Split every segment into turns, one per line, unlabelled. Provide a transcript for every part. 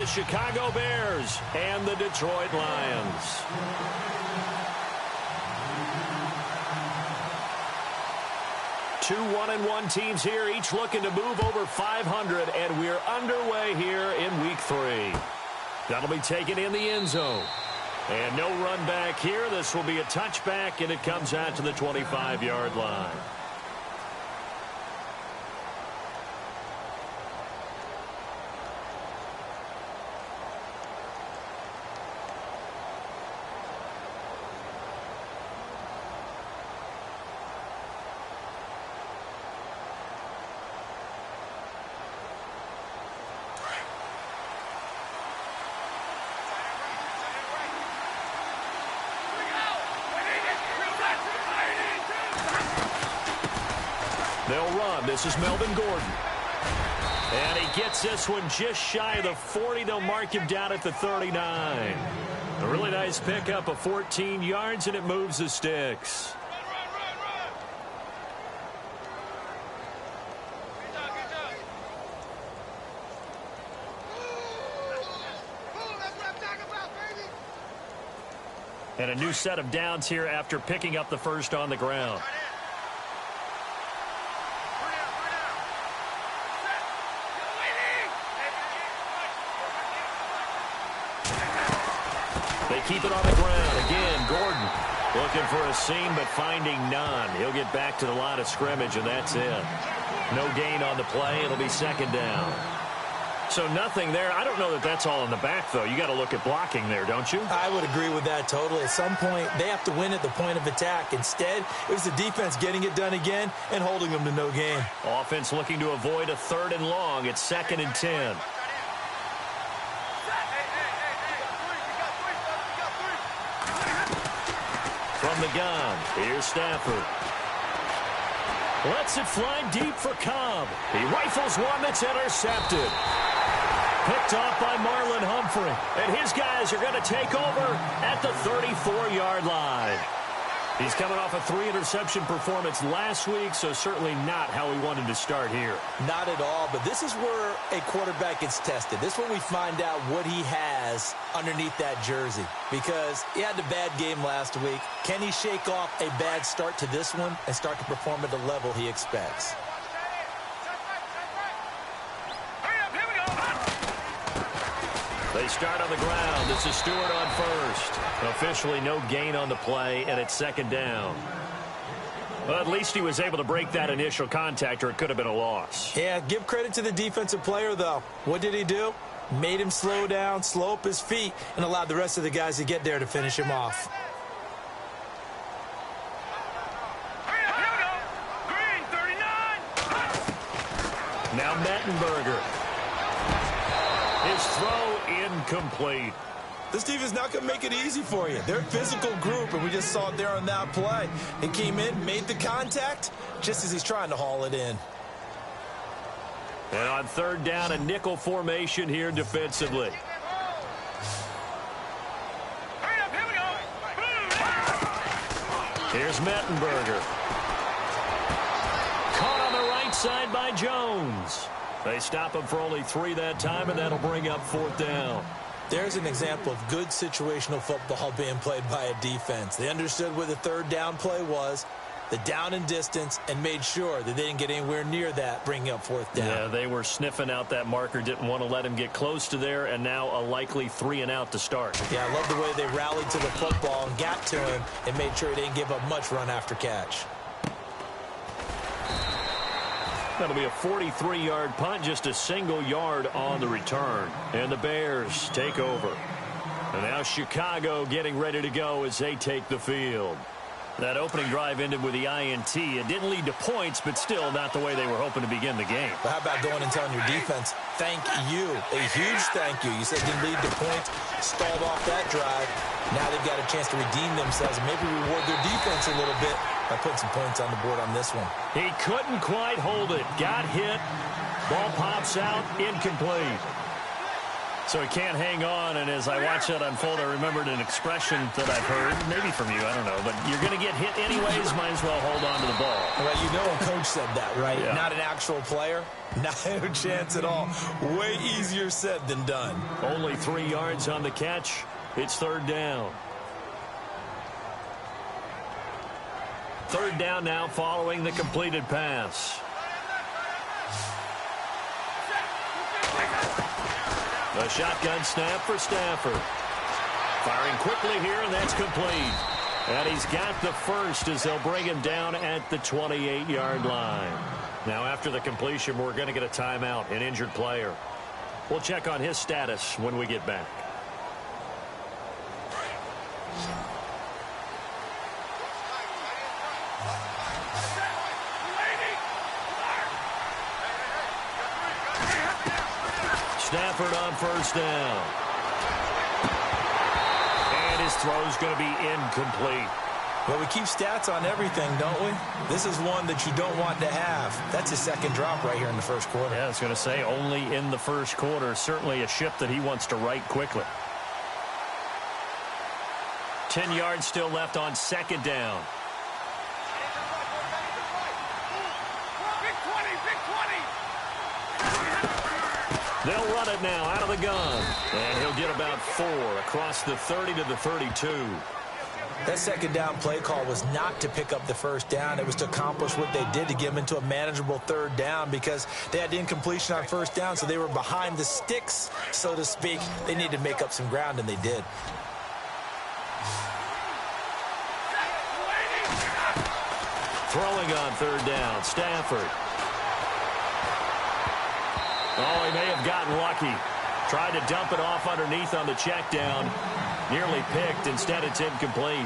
Chicago Bears and the Detroit Lions. Two 1-1 teams here, each looking to move over 500, and we're underway here in Week 3. That'll be taken in the end zone. And no run back here. This will be a touchback, and it comes out to the 25-yard line. They'll run. This is Melvin Gordon. And he gets this one just shy of the 40. They'll mark him down at the 39. A really nice pickup of 14 yards, and it moves the sticks. And a new set of downs here after picking up the first on the ground. They keep it on the ground. Again, Gordon looking for a seam, but finding none. He'll get back to the line of scrimmage, and that's it. No gain on the play. It'll be second down. So nothing there. I don't know that that's all in the back, though. You got to look at blocking there, don't you?
I would agree with that totally. At some point, they have to win at the point of attack. Instead, it was the defense getting it done again and holding them to no gain.
Offense looking to avoid a 3rd and long. It's 2nd and 10. From the gun, here's Stafford. Lets it fly deep for Cobb. He rifles one that's intercepted. Picked off by Marlon Humphrey. And his guys are going to take over at the 34-yard line. He's coming off a 3-interception performance last week, so certainly not how he wanted to start here.
Not at all, but this is where a quarterback gets tested. This is where we find out what he has underneath that jersey, because he had a bad game last week. Can he shake off a bad start to this one and start to perform at the level he expects?
They start on the ground. This is Stewart on first. Officially no gain on the play, and it's 2nd down. Well, at least he was able to break that initial contact, or it could have been a loss.
Yeah, give credit to the defensive player, though. What did he do? Made him slow down, slow up his feet, and allowed the rest of the guys to get there to finish him off.
Now Mettenberger. His throw incomplete.
This team is not going to make it easy for you. They're a physical group, and we just saw it there on that play. He came in, made the contact, just as he's trying to haul it in.
And on 3rd down, a nickel formation here defensively. Here's Mettenberger. Caught on the right side by Jones. They stop him for only 3 that time, and that'll bring up 4th down.
There's an example of good situational football being played by a defense. They understood where the 3rd down play was, the down and distance, and made sure that they didn't get anywhere near that, bringing up 4th down.
Yeah, they were sniffing out that marker, didn't want to let him get close to there, and now a likely 3-and-out to start.
Yeah, I love the way they rallied to the football and got to him and made sure he didn't give up much run after catch.
That'll be a 43-yard punt, just a single yard on the return. And the Bears take over. And now Chicago getting ready to go as they take the field. That opening drive ended with the INT. It didn't lead to points, but still not the way they were hoping to begin the game.
But how about going and telling your defense, thank you, a huge thank you. You said it didn't lead to points, stalled off that drive. Now they've got a chance to redeem themselves and maybe reward their defense a little bit by putting some points on the board on this one.
He couldn't quite hold it. Got hit. Ball pops out, incomplete. So he can't hang on, and as I watch that unfold, I remembered an expression that I've heard, maybe from you, I don't know, but you're going to get hit anyways, might as well hold on to the ball.
Well, you know a coach said that, right?
Yeah.
Not an actual player. Not a chance at all. Way easier said than done.
Only 3 yards on the catch. It's third down. Third down now following the completed pass. A shotgun snap for Stafford. Firing quickly here, and that's complete. And he's got the first as they'll bring him down at the 28-yard line. Now, after the completion, we're going to get a timeout, an injured player. We'll check on his status when we get back. Stafford on first down. And his throw's going to be incomplete.
Well, we keep stats on everything, don't we? This is one that you don't want to have. That's his second drop right here in the first quarter.
Yeah, I was going to say only in the first quarter. Certainly a ship that he wants to right quickly. 10 yards still left on second down. They'll run it now out of the gun. And he'll get about 4 across the 30 to the 32.
That second down play call was not to pick up the first down. It was to accomplish what they did to get them into a manageable third down because they had incompletion on first down, so they were behind the sticks, so to speak. They needed to make up some ground, and they did.
Throwing on third down, Stafford. Oh, he may have gotten lucky. Tried to dump it off underneath on the check down. Nearly picked. Instead, it's incomplete.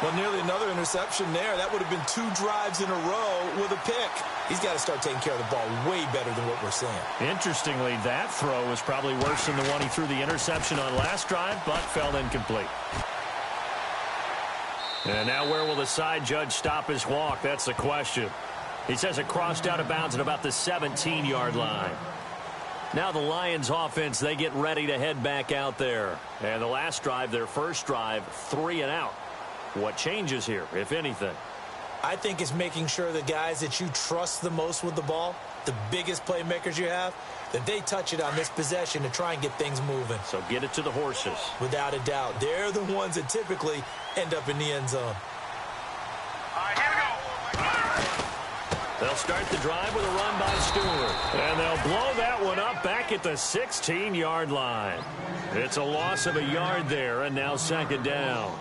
Well, nearly another interception there. That would have been 2 drives in a row with a pick. He's got to start taking care of the ball way better than what we're seeing.
Interestingly, that throw was probably worse than the one he threw the interception on last drive, but fell incomplete. And now where will the side judge stop his walk? That's the question. He says it crossed out of bounds at about the 17-yard line. Now the Lions offense, they get ready to head back out there. And the last drive, their first drive, 3 and out. What changes here, if anything?
I think it's making sure the guys that you trust the most with the ball, the biggest playmakers you have, that they touch it on this possession to try and get things moving.
So get it to the horses.
Without a doubt. They're the ones that typically end up in the end zone.
All right, here we go.
They'll start the drive with a run by Stewart. And they'll blow that one up back at the 16-yard line. It's a loss of a yard there, and now second down.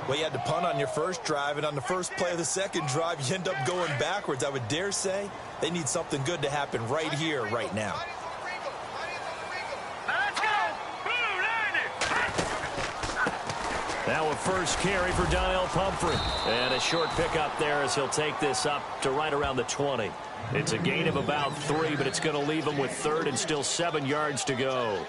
Well, you had to punt on your first drive, and on the first play of the second drive, you end up going backwards. I would dare say they need something good to happen right here, right now.
Let's go. Blue line.
Now a first carry for Donnell Pumphrey. And a short pickup there as he'll take this up to right around the 20. It's a gain of about 3, but it's going to leave him with third and still 7 yards to go.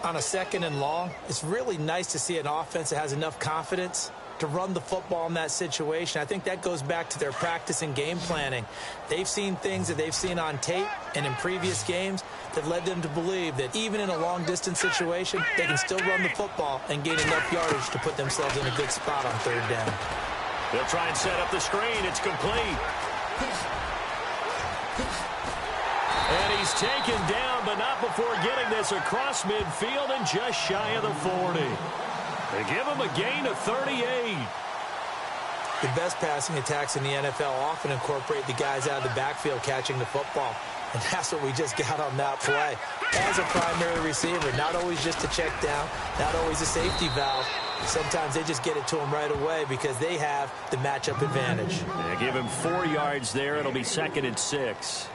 On a second and long, it's really nice to see an offense that has enough confidence to run the football in that situation. I think that goes back to their practice and game planning. They've seen things that they've seen on tape and in previous games that led them to believe that even in a long-distance situation, they can still run the football and gain enough yardage to put themselves in a good spot on third down.
They'll try and set up the screen. It's complete. And he's taken down, but not before getting this across midfield and just shy of the 40. They give him a gain of 38.
The best passing attacks in the NFL often incorporate the guys out of the backfield catching the football. And that's what we just got on that play. As a primary receiver, not always just a check down, not always a safety valve. Sometimes they just get it to him right away because they have the matchup advantage.
They give him 4 yards there. It'll be second and 6.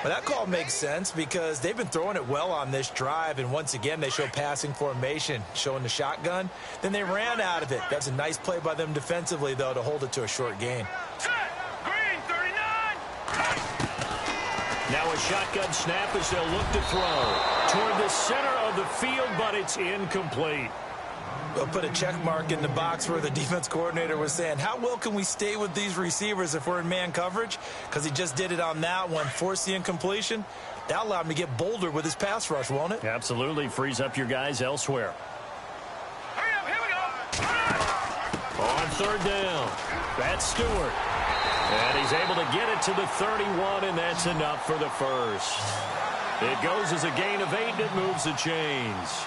Well, that call makes sense because they've been throwing it well on this drive, and once again they show passing formation, showing the shotgun. Then they ran out of it. That's a nice play by them defensively, though, to hold it to a short gain.
Green 39.
Now a shotgun snap as they'll look to throw toward the center of the field, but it's incomplete.
We'll put a check mark in the box where the defense coordinator was saying, how well can we stay with these receivers if we're in man coverage? Because he just did it on that one, forced the incompletion. That'll allow him to get bolder with his pass rush, won't it?
Absolutely. Frees up your guys elsewhere.
Hurry up, here we go.
On third down, that's Stewart. And he's able to get it to the 31, and that's enough for the first. It goes as a gain of 8, and it moves the chains.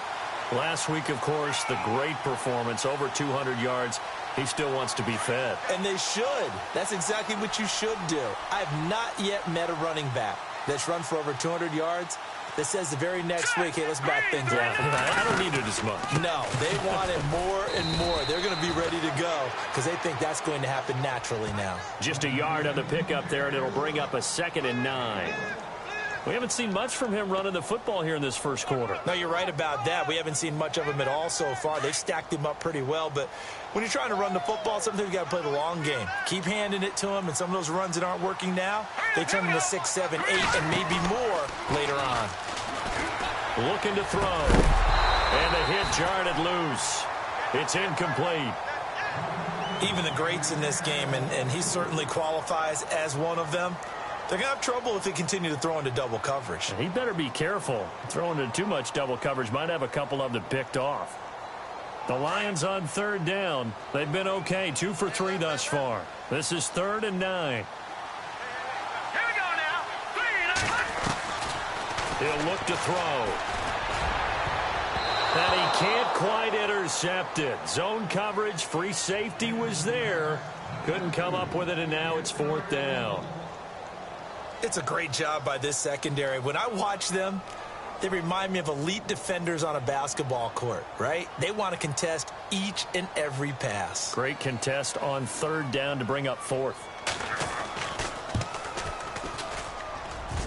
Last week, of course, the great performance, over 200 yards. He still wants to be fed.
And they should. That's exactly what you should do. I have not yet met a running back that's run for over 200 yards that says the very next week, hey, let's back things up.
I don't need it as much.
No, they want it more and more. They're going to be ready to go because they think that's going to happen naturally now.
Just a yard on the pickup there, and it'll bring up a 2nd and 9. We haven't seen much from him running the football here in this first quarter.
No, you're right about that. We haven't seen much of him at all so far. They've stacked him up pretty well, but when you're trying to run the football, sometimes you got to play the long game. Keep handing it to him, and some of those runs that aren't working now, they turn into 6, 7, 8, and maybe more later on.
Looking to throw, and the hit jarred it loose. It's incomplete.
Even the greats in this game, and he certainly qualifies as one of them, they're going to have trouble if they continue to throw into double coverage.
He better be careful. Throwing into too much double coverage might have a couple of them picked off. The Lions on third down. They've been okay, 2 for 3 thus far. This is 3rd and 9.
Here we go now. 3 and 9.
He'll look to throw. And he can't quite intercept it. Zone coverage, free safety was there. Couldn't come up with it, and now it's 4th down.
It's a great job by this secondary. When I watch them, they remind me of elite defenders on a basketball court, right? They want to contest each and every pass.
Great contest on 3rd down to bring up 4th.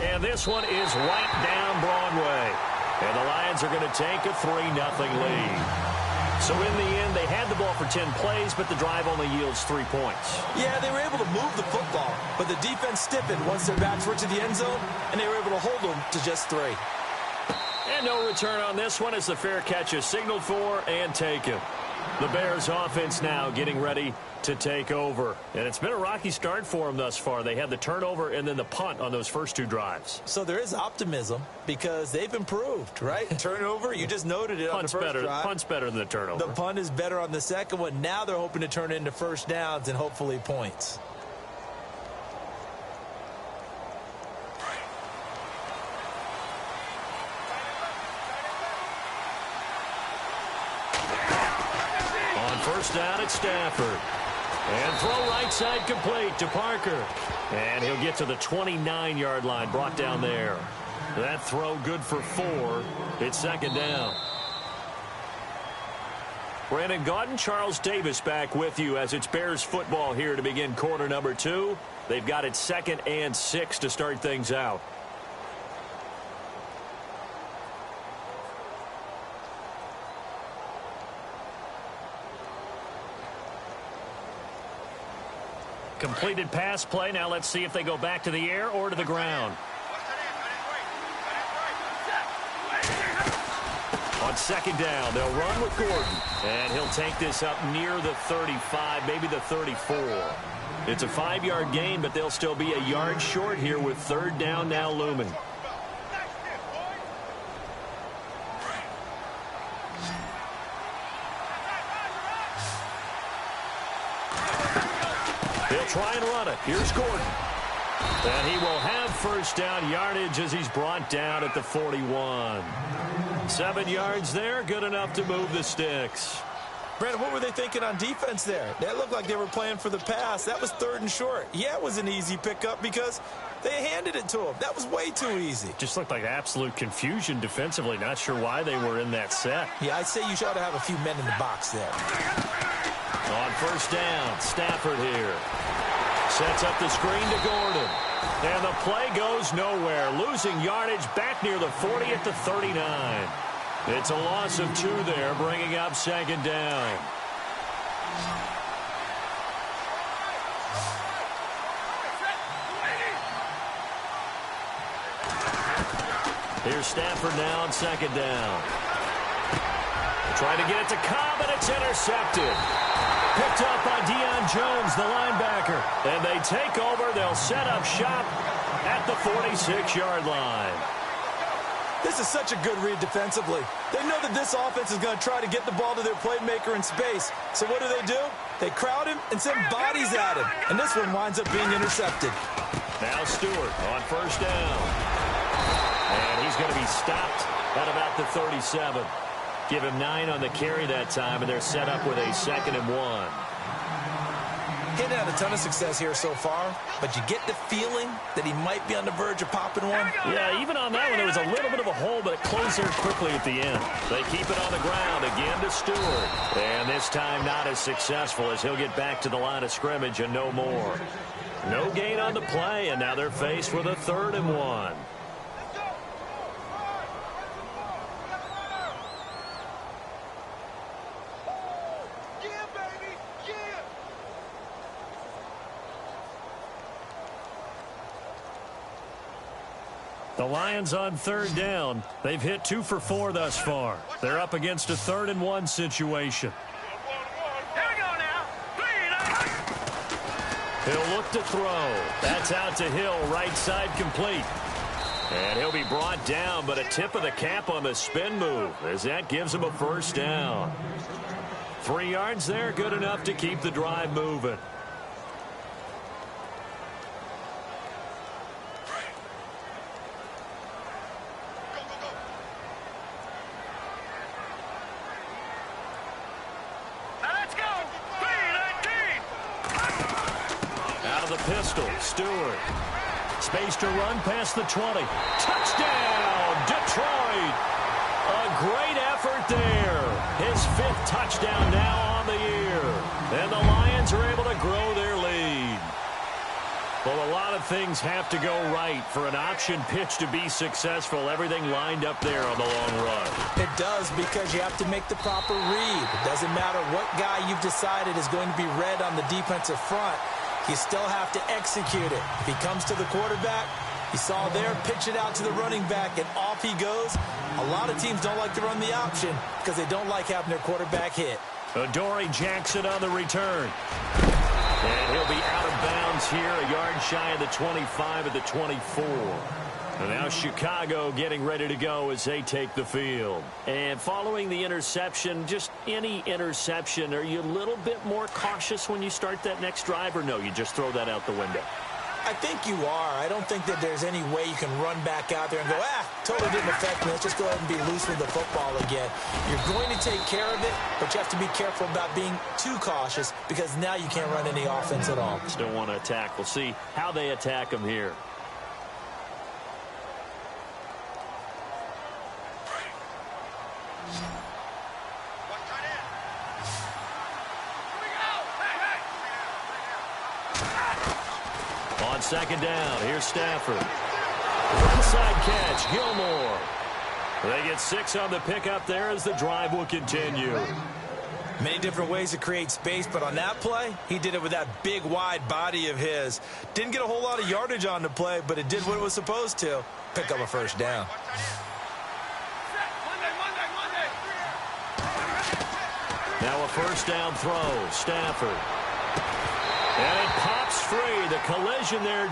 And this one is right down Broadway. And the Lions are going to take a 3-0 lead. So in the end, they had the ball for 10 plays, but the drive only yields 3 points.
Yeah, they were able to move the football, but the defense stiffened once their backs were to the end zone, and they were able to hold them to just 3.
And no return on this one as the fair catch is signaled for and taken. The Bears offense now getting ready to take over. And it's been a rocky start for them thus far. They had the turnover and then the punt on those first 2 drives.
So there is optimism because they've improved, right? Turnover, you just noted it on the first drive.
Punt's better than the turnover.
The punt is better on the second one. Now they're hoping to turn it into first downs and hopefully points.
First down at Stafford. And throw right side complete to Parker. And he'll get to the 29-yard line, brought down there. That throw good for 4. It's 2nd down. Brandon Gaudin, Charles Davis back with you as it's Bears football here to begin quarter number 2. They've got it 2nd and 6 to start things out. Completed pass play. Now let's see if they go back to the air or to the ground. On 2nd down, they'll run with Gordon. And he'll take this up near the 35, maybe the 34. It's a 5-yard gain, but they'll still be a yard short here with 3rd down now looming. They'll try and run it. Here's Gordon. And he will have first down yardage as he's brought down at the 41. 7 yards there, good enough to move the sticks.
Brandon, what were they thinking on defense there? That looked like they were playing for the pass. That was 3rd and short. Yeah, it was an easy pickup because they handed it to him. That was way too easy.
Just looked like absolute confusion defensively. Not sure why they were in that set.
Yeah, I'd say you should have a few men in the box there.
On first down, Stafford here. Sets up the screen to Gordon. And the play goes nowhere. Losing yardage back near the 40 at the 39. It's a loss of 2 there, bringing up 2nd down. Here's Stafford now on 2nd down. Trying to get it to Cobb, and it's intercepted. Picked up by Deion Jones, the linebacker. And they take over. They'll set up shop at the 46-yard line.
This is such a good read defensively. They know that this offense is going to try to get the ball to their playmaker in space. So what do? They crowd him and send bodies at him. And this one winds up being intercepted.
Now Stewart on first down. And he's going to be stopped at about the 37. Give him 9 on the carry that time, and they're set up with a 2nd and 1.
He's had a ton of success here so far, but you get the feeling that he might be on the verge of popping one.
Yeah, even on that one, there was a little bit of a hole, but it closed there quickly at the end. They keep it on the ground again to Stewart. And this time not as successful as he'll get back to the line of scrimmage and no more. No gain on the play, and now they're faced with a 3rd and 1. The Lions on 3rd down. They've hit 2 for 4 thus far. They're up against a 3rd and 1 situation.
Here we go now.
He'll look to throw. That's out to Hill, right side complete. And he'll be brought down, but a tip of the cap on the spin move as that gives him a 1st down. 3 yards there, good enough to keep the drive moving. Pistol, Stewart. Space to run past the 20. Touchdown, Detroit. A great effort there. His 5th touchdown now on the year. And the Lions are able to grow their lead. Well, a lot of things have to go right for an option pitch to be successful. Everything lined up there on the long run.
It does, because you have to make the proper read. It doesn't matter what guy you've decided is going to be read on the defensive front. You still have to execute it. If he comes to the quarterback, you saw there, pitch it out to the running back, and off he goes. A lot of teams don't like to run the option because they don't like having their quarterback hit.
Adoree Jackson on the return. And he'll be out of bounds here, a yard shy of the 25 at the 24. And now Chicago getting ready to go as they take the field. And following the interception, just any interception, are you a little bit more cautious when you start that next drive, or no, you just throw that out the window?
I think you are. I don't think that there's any way you can run back out there and go, totally didn't affect me. Let's just go ahead and be loose with the football again. You're going to take care of it, but you have to be careful about being too cautious because now you can't run any offense at all.
Still want to attack. We'll see how they attack them here. On 2nd down, here's Stafford. Inside catch, Gilmore. They get 6 on the pickup there as the drive will continue.
Many different ways to create space, but on that play, he did it with that big, wide body of his. Didn't get a whole lot of yardage on the play, but it did what it was supposed to. Pick up a 1st down.
Now a 1st down throw, Stafford. And it pops free. The collision there,